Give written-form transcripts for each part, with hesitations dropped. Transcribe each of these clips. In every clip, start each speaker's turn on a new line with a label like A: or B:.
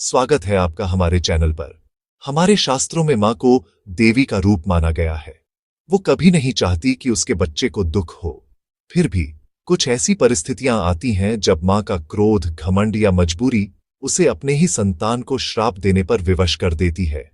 A: स्वागत है आपका हमारे चैनल पर। हमारे शास्त्रों में मां को देवी का रूप माना गया है। वो कभी नहीं चाहती कि उसके बच्चे को दुख हो। फिर भी कुछ ऐसी परिस्थितियां आती हैं जब मां का क्रोध, घमंड या मजबूरी उसे अपने ही संतान को श्राप देने पर विवश कर देती है।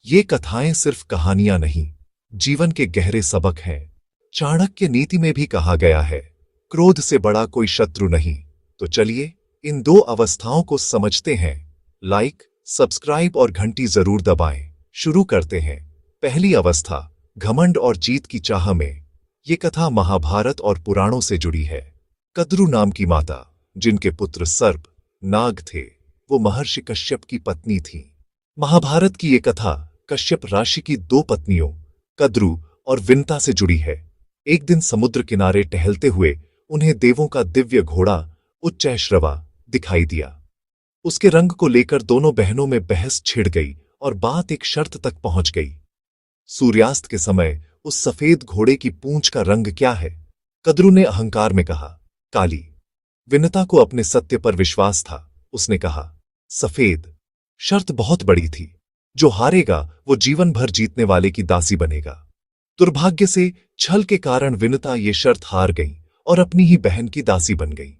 A: ये कथाएं सिर्फ कहानियां नहीं, जीवन के गहरे सबक हैं। चाणक्य नीति में भी कहा गया है, क्रोध से बड़ा कोई शत्रु नहीं। तो चलिए इन दो अवस्थाओं को समझते हैं। लाइक, सब्सक्राइब और घंटी जरूर दबाएं। शुरू करते हैं। पहली अवस्था, घमंड और जीत की चाह में। ये कथा महाभारत और पुराणों से जुड़ी है। कद्रु नाम की माता, जिनके पुत्र सर्प, नाग थे, वो महर्षि कश्यप की पत्नी थी। महाभारत की ये कथा कश्यप राशि की दो पत्नियों कद्रु और विनता से जुड़ी है। एक दिन समुद्र किनारे टहलते हुए उन्हें देवों का दिव्य घोड़ा उच्चैश्रवा दिखाई दिया। उसके रंग को लेकर दोनों बहनों में बहस छिड़ गई और बात एक शर्त तक पहुंच गई। सूर्यास्त के समय उस सफेद घोड़े की पूंछ का रंग क्या है? कद्रु ने अहंकार में कहा, काली। विनता को अपने सत्य पर विश्वास था। उसने कहा, सफेद। शर्त बहुत बड़ी थी। जो हारेगा वो जीवन भर जीतने वाले की दासी बनेगा। दुर्भाग्य से छल के कारण विनता ये शर्त हार गई और अपनी ही बहन की दासी बन गई।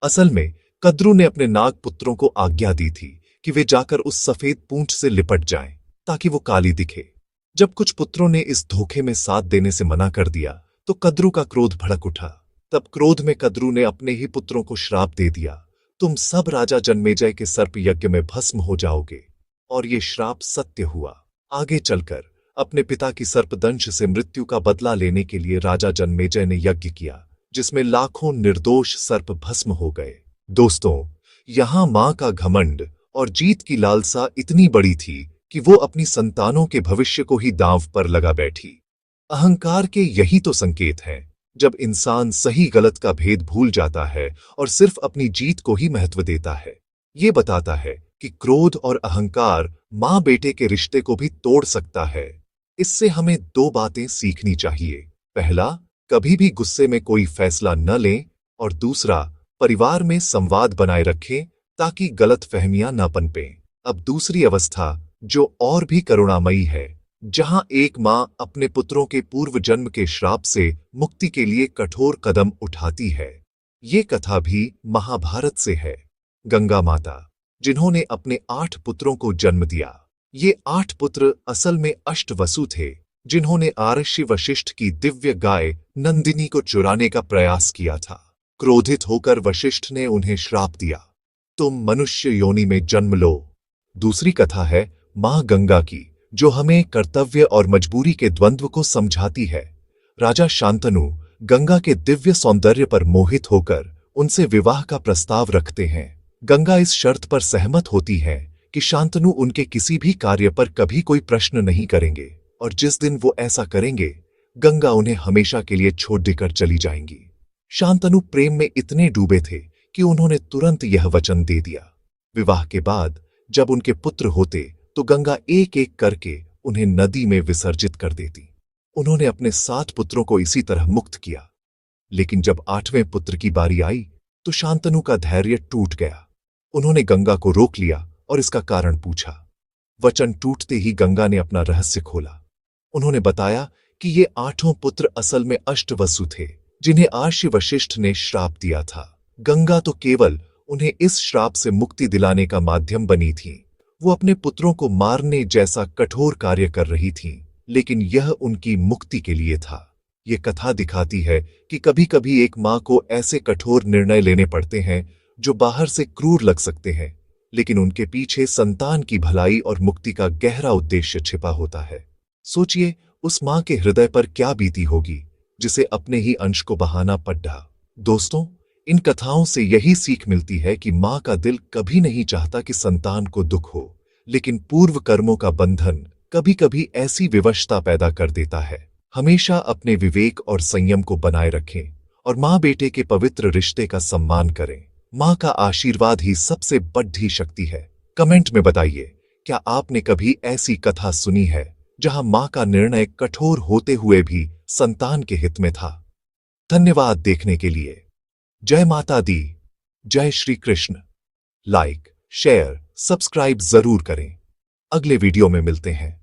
A: असल में कद्रु ने अपने नाग पुत्रों को आज्ञा दी थी कि वे जाकर उस सफेद पूंछ से लिपट जाएं ताकि वो काली दिखे। जब कुछ पुत्रों ने इस धोखे में साथ देने से मना कर दिया तो कद्रु का क्रोध भड़क उठा। तब क्रोध में कद्रु ने अपने ही पुत्रों को श्राप दे दिया, तुम सब राजा जन्मेजय के सर्प यज्ञ में भस्म हो जाओगे। और ये श्राप सत्य हुआ। आगे चलकर अपने पिता की सर्पदंश से मृत्यु का बदला लेने के लिए राजा जन्मेजय ने यज्ञ किया, जिसमें लाखों निर्दोष सर्प भस्म हो गए। दोस्तों, यहां मां का घमंड और जीत की लालसा इतनी बड़ी थी कि वो अपनी संतानों के भविष्य को ही दांव पर लगा बैठी। अहंकार के यही तो संकेत हैं, जब इंसान सही गलत का भेद भूल जाता है और सिर्फ अपनी जीत को ही महत्व देता है। ये बताता है कि क्रोध और अहंकार मां बेटे के रिश्ते को भी तोड़ सकता है। इससे हमें दो बातें सीखनी चाहिए। पहला, कभी भी गुस्से में कोई फैसला न लें, और दूसरा, परिवार में संवाद बनाए रखें ताकि गलतफहमियां न पनपें। अब दूसरी अवस्था, जो और भी करुणामयी है, जहां एक मां अपने पुत्रों के पूर्व जन्म के श्राप से मुक्ति के लिए कठोर कदम उठाती है। ये कथा भी महाभारत से है। गंगा माता, जिन्होंने अपने 8 पुत्रों को जन्म दिया। ये 8 पुत्र असल में अष्टवसु थे, जिन्होंने आर्षि वशिष्ठ की दिव्य गाय नंदिनी को चुराने का प्रयास किया था। क्रोधित होकर वशिष्ठ ने उन्हें श्राप दिया, तुम मनुष्य योनि में जन्म लो। दूसरी कथा है मां गंगा की, जो हमें कर्तव्य और मजबूरी के द्वंद्व को समझाती है। राजा शांतनु गंगा के दिव्य सौंदर्य पर मोहित होकर उनसे विवाह का प्रस्ताव रखते हैं। गंगा इस शर्त पर सहमत होती है कि शांतनु उनके किसी भी कार्य पर कभी कोई प्रश्न नहीं करेंगे, और जिस दिन वो ऐसा करेंगे, गंगा उन्हें हमेशा के लिए छोड़ देकर चली जाएंगी। शांतनु प्रेम में इतने डूबे थे कि उन्होंने तुरंत यह वचन दे दिया। विवाह के बाद जब उनके पुत्र होते तो गंगा एक एक करके उन्हें नदी में विसर्जित कर देती। उन्होंने अपने 7 पुत्रों को इसी तरह मुक्त किया। लेकिन जब 8वें पुत्र की बारी आई तो शांतनु का धैर्य टूट गया। उन्होंने गंगा को रोक लिया और इसका कारण पूछा। वचन टूटते ही गंगा ने अपना रहस्य खोला। उन्होंने बताया कि ये 8 पुत्र असल में अष्टवसु थे, जिन्हें आर्षि वशिष्ठ ने श्राप दिया था। गंगा तो केवल उन्हें इस श्राप से मुक्ति दिलाने का माध्यम बनी थी। वो अपने पुत्रों को मारने जैसा कठोर कार्य कर रही थीं, लेकिन यह उनकी मुक्ति के लिए था। ये कथा दिखाती है कि कभी-कभी एक मां को ऐसे कठोर निर्णय लेने पड़ते हैं जो बाहर से क्रूर लग सकते हैं, लेकिन उनके पीछे संतान की भलाई और मुक्ति का गहरा उद्देश्य छिपा होता है। सोचिए, उस मां के हृदय पर क्या बीती होगी जिसे अपने ही अंश को बहाना पड़ा। दोस्तों, इन कथाओं से यही सीख मिलती है कि मां का दिल कभी नहीं चाहता कि संतान को दुख हो, लेकिन पूर्व कर्मों का बंधन कभी-कभी ऐसी विवशता पैदा कर देता है। हमेशा अपने विवेक और संयम को बनाए रखें और मां बेटे के पवित्र रिश्ते का सम्मान करें। मां का आशीर्वाद ही सबसे बड़ी शक्ति है। कमेंट में बताइए, क्या आपने कभी ऐसी कथा सुनी है जहां मां का निर्णय कठोर होते हुए भी संतान के हित में था? धन्यवाद देखने के लिए। जय माता दी। जय Shri Krishna. Like, share, subscribe जरूर करें। अगले वीडियो में मिलते हैं।